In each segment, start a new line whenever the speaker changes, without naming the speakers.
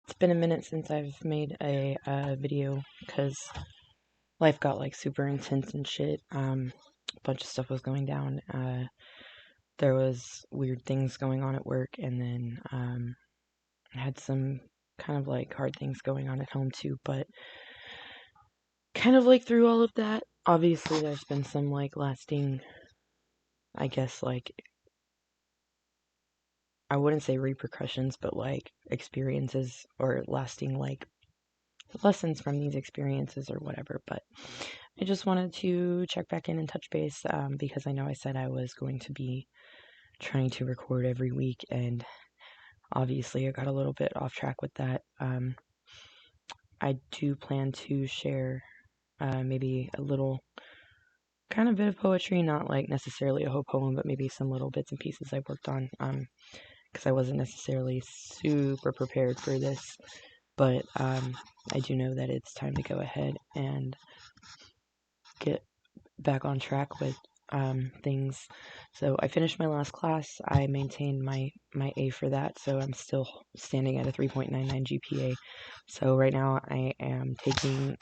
It's been a minute since I've made a video because life got like super intense and shit. A bunch of stuff was going down. There was weird things going on at work, and then I had some kind of like hard things going on at home too. But kind of like through all of that, obviously there's been some like lasting, I guess, like I wouldn't say repercussions, but like experiences or lasting like lessons from these experiences or whatever. But I just wanted to check back in and touch base because I know I said I was going to be trying to record every week, and obviously I got a little bit off track with that. I do plan to share maybe a little kind of bit of poetry, not like necessarily a whole poem, but maybe some little bits and pieces I worked on because I wasn't necessarily super prepared for this. But I do know that it's time to go ahead and get back on track with things. So I finished my last class. I maintained my A for that, so I'm still standing at a 3.99 GPA. So right now I am taking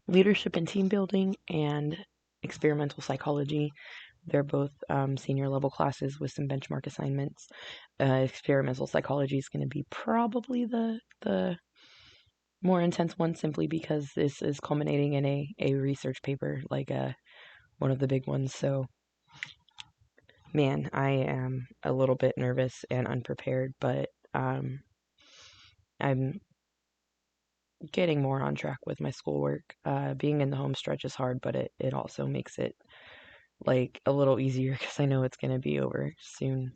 leadership and team building and experimental psychology. They're both senior level classes with some benchmark assignments. Experimental psychology is going to be probably the more intense one, simply because this is culminating in a research paper, like one of the big ones. So, man, I am a little bit nervous and unprepared, but I'm getting more on track with my schoolwork. Being in the home stretch is hard, but it also makes it like a little easier because I know it's going to be over soon.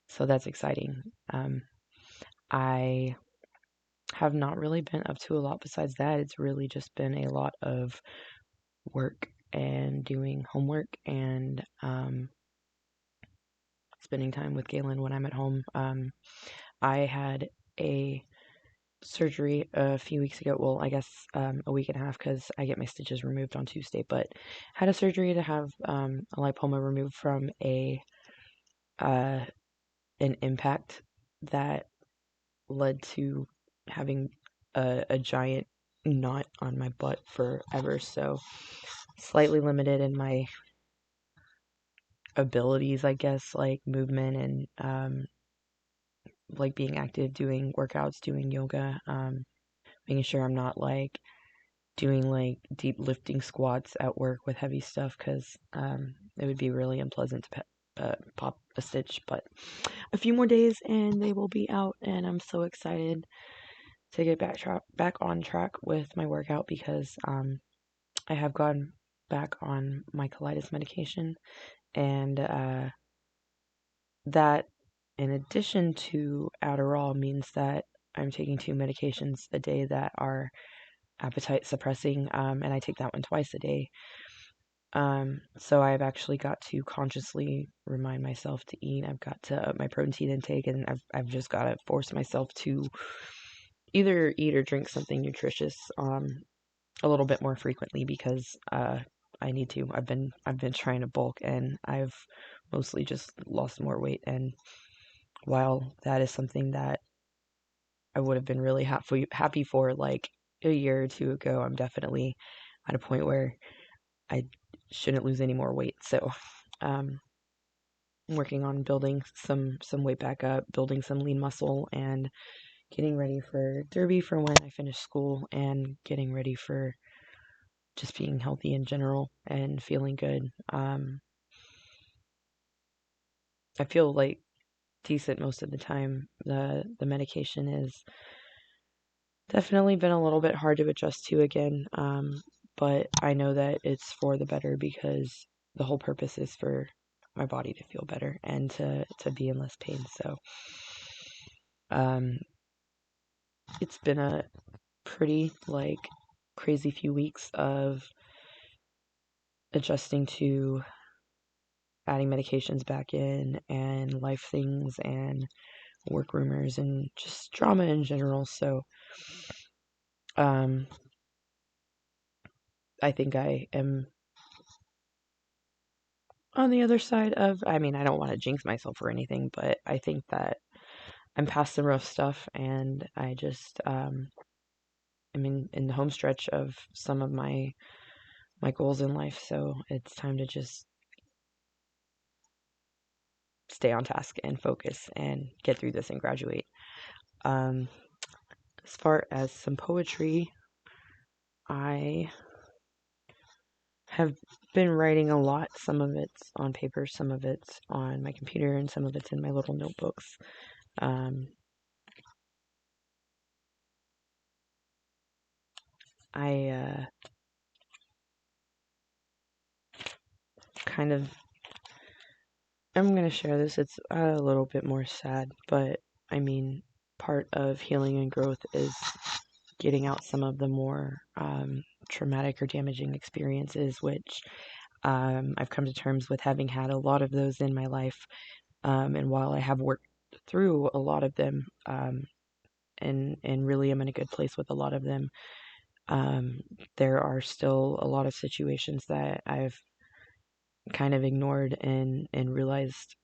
So that's exciting. I have not really been up to a lot besides that. It's really just been a lot of work and doing homework and spending time with Galen when I'm at home. I had a surgery a few weeks ago. Well, I guess a week and a half because I get my stitches removed on Tuesday. But had a surgery to have a lipoma removed from an impact that led to having a giant knot on my butt forever. So slightly limited in my abilities, I guess, like movement and like being active, doing workouts, doing yoga, making sure I'm not like doing like deep lifting squats at work with heavy stuff because it would be really unpleasant to pop a stitch. But a few more days and they will be out, and I'm so excited to get back on track with my workout because I have gone back on my colitis medication, and that, in addition to Adderall, means that I'm taking 2 medications a day that are appetite suppressing, and I take that one twice a day. So I've actually got to consciously remind myself to eat. I've got to up my protein intake, and I've just got to force myself to either eat or drink something nutritious a little bit more frequently because I need to. I've been trying to bulk, and I've mostly just lost more weight. And while that is something that I would have been really happy for like a year or two ago, I'm definitely at a point where I shouldn't lose any more weight. So I'm working on building some weight back up, building some lean muscle, and getting ready for Derby for when I finish school, and getting ready for just being healthy in general and feeling good. I feel like decent most of the time. The medication is definitely been a little bit hard to adjust to again, but I know that it's for the better because the whole purpose is for my body to feel better and to be in less pain. So it's been a pretty like crazy few weeks of adjusting to adding medications back in and life things and work rumors and just drama in general. So I think I am on the other side of, I mean, I don't want to jinx myself or anything, but I think that I'm past the rough stuff, and I just I'm in the home stretch of some of my goals in life, so it's time to just stay on task and focus and get through this and graduate. As far as some poetry, I have been writing a lot. Some of it's on paper, some of it's on my computer, and some of it's in my little notebooks. I kind of, I'm going to share this. It's a little bit more sad, but I mean, part of healing and growth is getting out some of the more traumatic or damaging experiences, which I've come to terms with having had a lot of those in my life. And while I have worked through a lot of them, and really am in a good place with a lot of them, there are still a lot of situations that I've kind of ignored and realized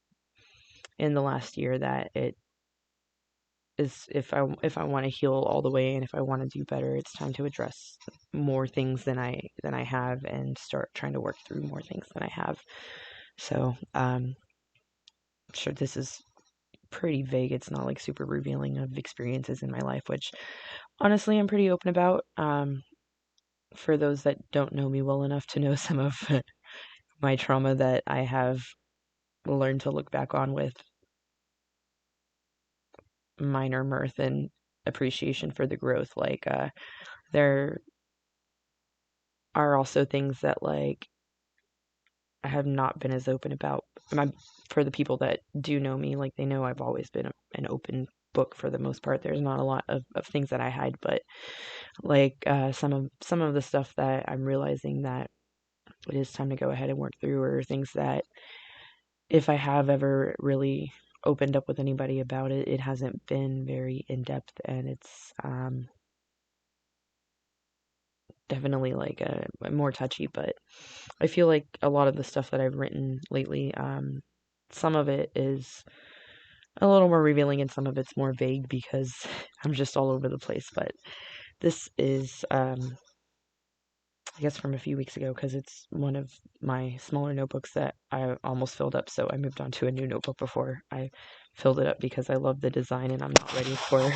in the last year that it is, if I want to heal all the way and if I want to do better, it's time to address more things than I have and start trying to work through more things than I have. So sure, this is pretty vague. It's not like super revealing of experiences in my life, which honestly I'm pretty open about. For those that don't know me well enough to know some of my trauma that I have learned to look back on with minor mirth and appreciation for the growth. Like, there are also things that, like, I have not been as open about. For the people that do know me, like, they know I've always been an open book for the most part. There's not a lot of things that I hide, but like some of the stuff that I'm realizing that it is time to go ahead and work through, or things that if I have ever really opened up with anybody about it, it hasn't been very in depth, and it's definitely like a more touchy. But I feel like a lot of the stuff that I've written lately, some of it is a little more revealing and some of it's more vague because I'm just all over the place. But this is, I guess, from a few weeks ago, because it's one of my smaller notebooks that I almost filled up. So I moved on to a new notebook before I filled it up because I love the design and I'm not ready for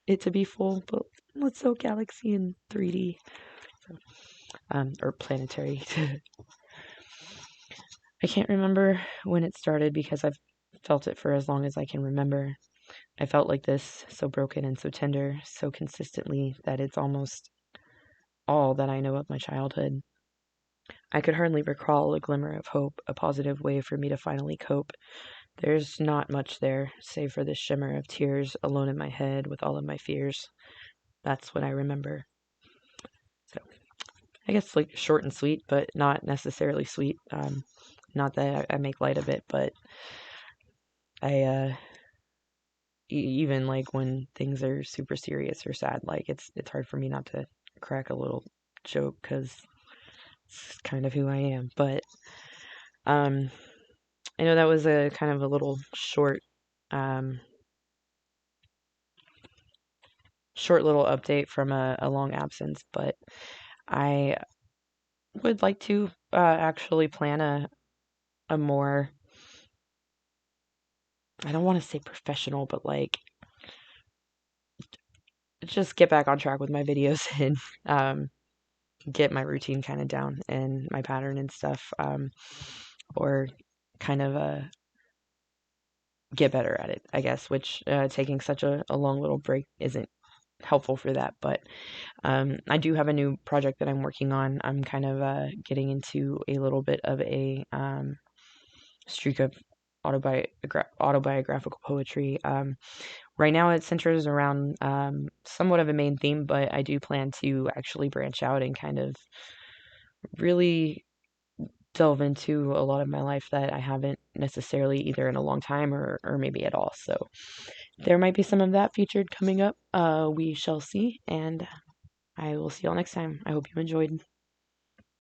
it to be full. But let's go Galaxy in 3D, so, or planetary. I can't remember when it started because I've felt it for as long as I can remember. I felt like this, so broken and so tender, so consistently that it's almost all that I know of my childhood. I could hardly recall a glimmer of hope, a positive way for me to finally cope. There's not much there, save for this shimmer of tears alone in my head with all of my fears. That's what I remember. So, I guess like short and sweet, but not necessarily sweet. Not that I make light of it, but I even like when things are super serious or sad, like it's hard for me not to crack a little joke because it's kind of who I am. But I know that was a kind of a little um, short little update from a long absence, but I would like to actually plan a more, I don't want to say professional, but like just get back on track with my videos and get my routine kind of down and my pattern and stuff, or kind of get better at it, I guess, which taking such a long little break isn't helpful for that. But I do have a new project that I'm working on. I'm kind of getting into a little bit of a streak of autobiographical poetry. Right now it centers around somewhat of a main theme, but I do plan to actually branch out and kind of really delve into a lot of my life that I haven't necessarily either in a long time or maybe at all. So there might be some of that featured coming up. We shall see, and I will see y'all next time. I hope you enjoyed.